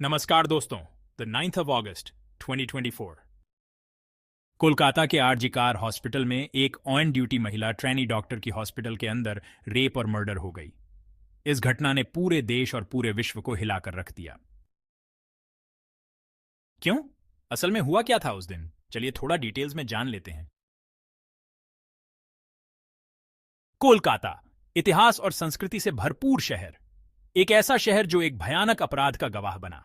नमस्कार दोस्तों। The 9th of अगस्त 2024 कोलकाता के आरजी कार हॉस्पिटल में एक ऑन ड्यूटी महिला ट्रेनी डॉक्टर की हॉस्पिटल के अंदर रेप और मर्डर हो गई। इस घटना ने पूरे देश और पूरे विश्व को हिलाकर रख दिया। क्यों? असल में हुआ क्या था उस दिन? चलिए थोड़ा डिटेल्स में जान लेते हैं। कोलकाता इतिहास और संस्कृति से भरपूर शहर, एक ऐसा शहर जो एक भयानक अपराध का गवाह बना।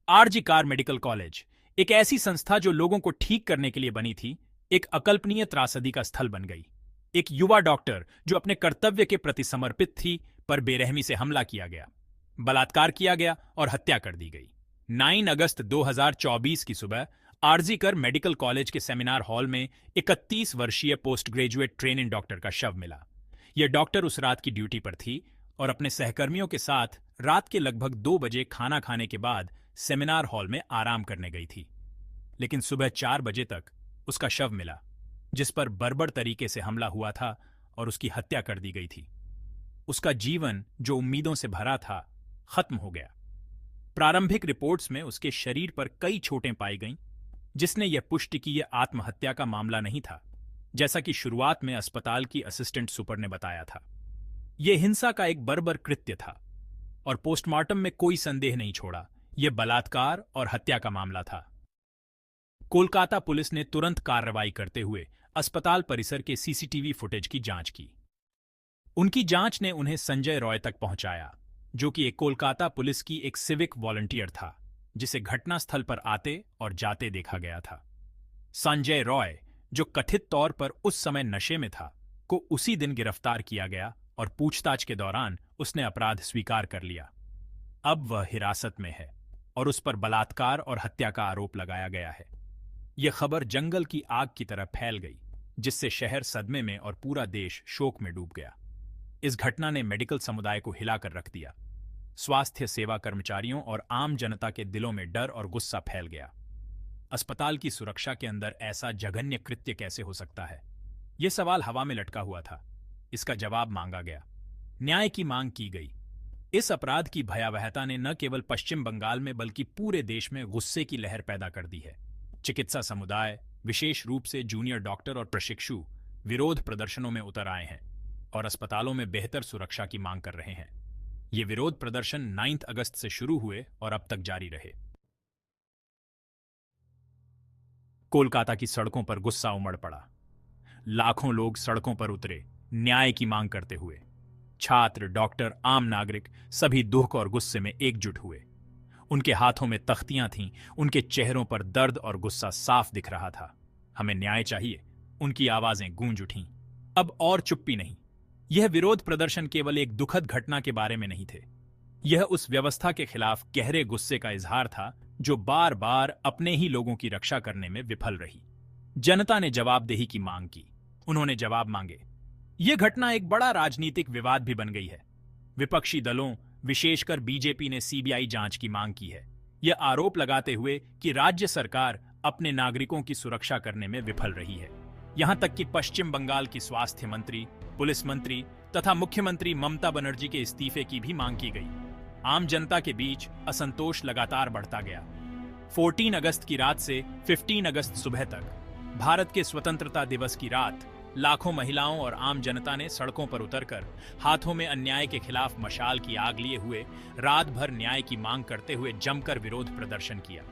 आरजी कार मेडिकल कॉलेज, एक ऐसी संस्था जो लोगों को ठीक करने के लिए बनी थी, एक अकल्पनीय त्रासदी का स्थल बन गई। एक युवा डॉक्टर जो अपने कर्तव्य के प्रति समर्पित थी, पर बेरहमी से हमला किया गया, बलात्कार किया गया और हत्या कर दी गई। 9 अगस्त 2024 की सुबह आरजी कर मेडिकल कॉलेज के सेमिनार हॉल में 31 वर्षीय पोस्ट ग्रेजुएट ट्रेनिंग डॉक्टर का शव मिला। यह डॉक्टर उस रात की ड्यूटी पर थी और अपने सहकर्मियों के साथ रात के लगभग 2 बजे खाना खाने के बाद सेमिनार हॉल में आराम करने गई थी। लेकिन सुबह 4 बजे तक उसका शव मिला, जिस पर बर्बर तरीके से हमला हुआ था और उसकी हत्या कर दी गई थी। उसका जीवन जो उम्मीदों से भरा था, खत्म हो गया। प्रारंभिक रिपोर्ट्स में उसके शरीर पर कई चोटें पाई गईं, जिसने यह पुष्टि की यह आत्महत्या का मामला नहीं था, जैसा कि शुरुआत में अस्पताल की असिस्टेंट सुपर ने बताया था। यह हिंसा का एक बर्बर कृत्य था और पोस्टमार्टम में कोई संदेह नहीं छोड़ा, यह बलात्कार और हत्या का मामला था। कोलकाता पुलिस ने तुरंत कार्रवाई करते हुए अस्पताल परिसर के सीसीटीवी फुटेज की जांच की। उनकी जांच ने उन्हें संजय रॉय तक पहुंचाया, जो कि एक कोलकाता पुलिस की एक सिविक वॉलंटियर था, जिसे घटनास्थल पर आते और जाते देखा गया था। संजय रॉय, जो कथित तौर पर उस समय नशे में था, को उसी दिन गिरफ्तार किया गया और पूछताछ के दौरान उसने अपराध स्वीकार कर लिया। अब वह हिरासत में है और उस पर बलात्कार और हत्या का आरोप लगाया गया है। यह खबर जंगल की आग की तरह फैल गई, जिससे शहर सदमे में और पूरा देश शोक में डूब गया। इस घटना ने मेडिकल समुदाय को हिलाकर रख दिया। स्वास्थ्य सेवा कर्मचारियों और आम जनता के दिलों में डर और गुस्सा फैल गया। अस्पताल की सुरक्षा के अंदर ऐसा जघन्य कृत्य कैसे हो सकता है? यह सवाल हवा में लटका हुआ था। इसका जवाब मांगा गया, न्याय की मांग की गई। इस अपराध की भयावहता ने न केवल पश्चिम बंगाल में बल्कि पूरे देश में गुस्से की लहर पैदा कर दी है। चिकित्सा समुदाय, विशेष रूप से जूनियर डॉक्टर और प्रशिक्षु, विरोध प्रदर्शनों में उतर आए हैं और अस्पतालों में बेहतर सुरक्षा की मांग कर रहे हैं। ये विरोध प्रदर्शन 9 अगस्त से शुरू हुए और अब तक जारी रहे। कोलकाता की सड़कों पर गुस्सा उमड़ पड़ा। लाखों लोग सड़कों पर उतरे, न्याय की मांग करते हुए। छात्र, डॉक्टर, आम नागरिक सभी दुख और गुस्से में एकजुट हुए। उनके हाथों में तख्तियां थीं, उनके चेहरों पर दर्द और गुस्सा साफ दिख रहा था। हमें न्याय चाहिए, उनकी आवाजें गूंज उठीं। अब और चुप्पी नहीं। यह विरोध प्रदर्शन केवल एक दुखद घटना के बारे में नहीं थे। यह उस व्यवस्था के खिलाफ गहरे गुस्से का इजहार था, जो बार बार अपने ही लोगों की रक्षा करने में विफल रही। जनता ने जवाबदेही की मांग की। उन्होंने जवाब मांगे। यह घटना एक बड़ा राजनीतिक विवाद भी बन गई है। विपक्षी दलों, विशेषकर बीजेपी ने सीबीआई जांच की मांग की है, यह आरोप लगाते हुए कि राज्य सरकार अपने नागरिकों की सुरक्षा करने में विफल रही है। यहां तक कि पश्चिम बंगाल की स्वास्थ्य मंत्री, पुलिस मंत्री तथा मुख्यमंत्री ममता बनर्जी के इस्तीफे की भी मांग की गई। आम जनता के बीच असंतोष लगातार बढ़ता गया। 14 अगस्त की रात से 15 अगस्त सुबह तक, भारत के स्वतंत्रता दिवस की रात, लाखों महिलाओं और आम जनता ने सड़कों पर उतरकर हाथों में अन्याय के खिलाफ मशाल की आग लिए हुए रात भर न्याय की मांग करते हुए जमकर विरोध प्रदर्शन किया।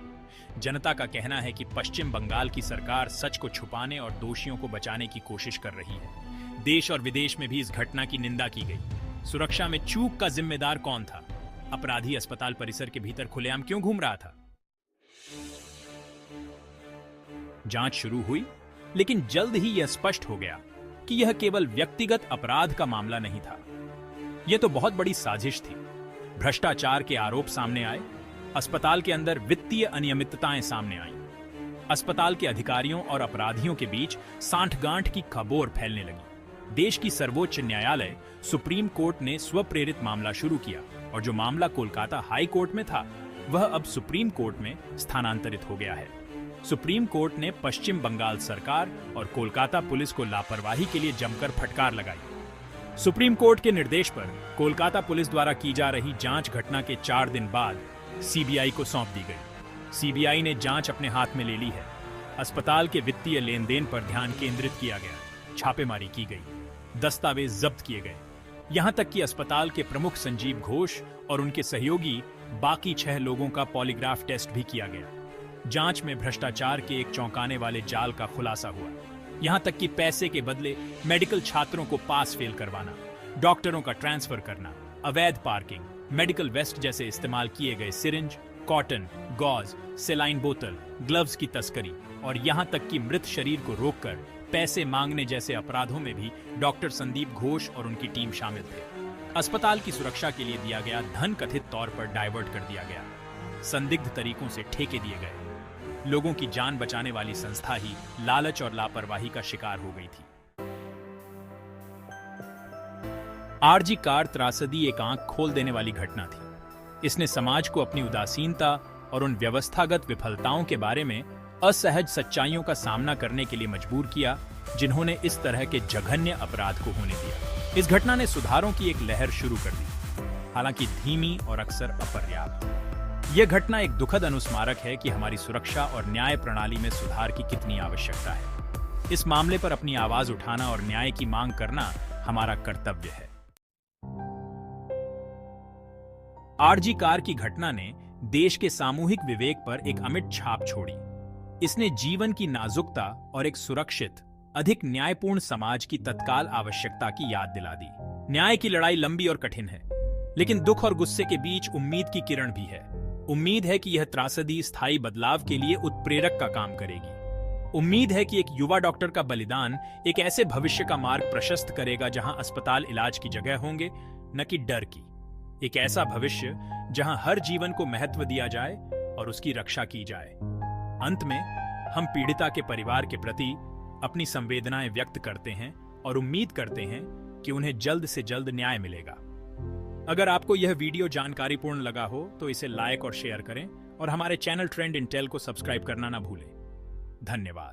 जनता का कहना है कि पश्चिम बंगाल की सरकार सच को छुपाने और दोषियों को बचाने की कोशिश कर रही है। देश और विदेश में भी इस घटना की निंदा की गई। सुरक्षा में चूक का जिम्मेदार कौन था? अपराधी अस्पताल परिसर के भीतर खुलेआम क्यों घूम रहा था? जांच शुरू हुई, लेकिन जल्द ही यह स्पष्ट हो गया कि यह केवल व्यक्तिगत अपराध का मामला नहीं था। यह तो बहुत बड़ी साजिश थी। भ्रष्टाचार के आरोप सामने आए। अस्पताल के अंदर वित्तीय अनियमितताएं सामने आईं। अस्पताल के अधिकारियों और अपराधियों के बीच सांठगांठ की खबोर फैलने लगी। देश की सर्वोच्च न्यायालय सुप्रीम कोर्ट ने स्वप्रेरित मामला शुरू किया और जो मामला कोलकाता हाई कोर्ट में था, वह अब सुप्रीम कोर्ट में स्थानांतरित हो गया है। सुप्रीम कोर्ट ने पश्चिम बंगाल सरकार और कोलकाता पुलिस को लापरवाही के लिए जमकर फटकार लगाई। सुप्रीम कोर्ट के निर्देश पर कोलकाता पुलिस द्वारा की जा रही जांच घटना के 4 दिन बाद सीबीआई को सौंप दी गई। सीबीआई ने जांच अपने हाथ में ले ली है। अस्पताल के वित्तीय लेन देन पर ध्यान केंद्रित किया गया। छापेमारी की गई, दस्तावेज जब्त किए गए। यहां तक कि अस्पताल के प्रमुख संजीव घोष और उनके सहयोगी बाकी 6 लोगों का पॉलीग्राफ टेस्ट भी किया गया। जांच में भ्रष्टाचार के एक चौंकाने वाले जाल का खुलासा हुआ। यहां तक कि पैसे के बदले मेडिकल छात्रों को पास फेल करवाना, डॉक्टरों का ट्रांसफर करना, अवैध पार्किंग, मेडिकल वेस्ट जैसे इस्तेमाल किए गए सिरिंज, कॉटन, गॉज, सेलाइन बोतल, ग्लव्स की तस्करी और यहां तक कि मृत शरीर को रोककर पैसे मांगने जैसे अपराधों में भी डॉक्टर संदीप घोष और उनकी टीम शामिल थे। अस्पताल की सुरक्षा के लिए दिया गया धन कथित तौर पर डाइवर्ट कर दिया गया। संदिग्ध तरीकों से ठेके दिए गए। लोगों की जान बचाने वाली संस्था ही लालच और लापरवाही का शिकार हो गई थी। आरजी कार त्रासदी एक आंख खोल देने वाली घटना थी। इसने समाज को अपनी उदासीनता और उन व्यवस्थागत विफलताओं के बारे में असहज सच्चाइयों का सामना करने के लिए मजबूर किया, जिन्होंने इस तरह के जघन्य अपराध को होने दिया। इस घटना ने सुधारों की एक लहर शुरू कर दी, हालांकि धीमी और अक्सर अपर्याप्त। यह घटना एक दुखद अनुस्मारक है कि हमारी सुरक्षा और न्याय प्रणाली में सुधार की कितनी आवश्यकता है। इस मामले पर अपनी आवाज उठाना और न्याय की मांग करना हमारा कर्तव्य है। आरजी कार की घटना ने देश के सामूहिक विवेक पर एक अमिट छाप छोड़ी। इसने जीवन की नाजुकता और एक सुरक्षित, अधिक न्यायपूर्ण समाज की तत्काल आवश्यकता की याद दिला दी। न्याय की लड़ाई लंबी और कठिन है, लेकिन दुख और गुस्से के बीच उम्मीद की किरण भी है। उम्मीद है कि यह त्रासदी स्थायी बदलाव के लिए उत्प्रेरक का काम करेगी। उम्मीद है कि एक युवा डॉक्टर का बलिदान एक ऐसे भविष्य का मार्ग प्रशस्त करेगा जहां अस्पताल इलाज की जगह होंगे, न कि डर की। एक ऐसा भविष्य जहां हर जीवन को महत्व दिया जाए और उसकी रक्षा की जाए। अंत में हम पीड़िता के परिवार के प्रति अपनी संवेदनाएं व्यक्त करते हैं और उम्मीद करते हैं कि उन्हें जल्द से जल्द न्याय मिलेगा। अगर आपको यह वीडियो जानकारीपूर्ण लगा हो तो इसे लाइक और शेयर करें और हमारे चैनल ट्रेंड इंटेल को सब्सक्राइब करना ना भूलें। धन्यवाद।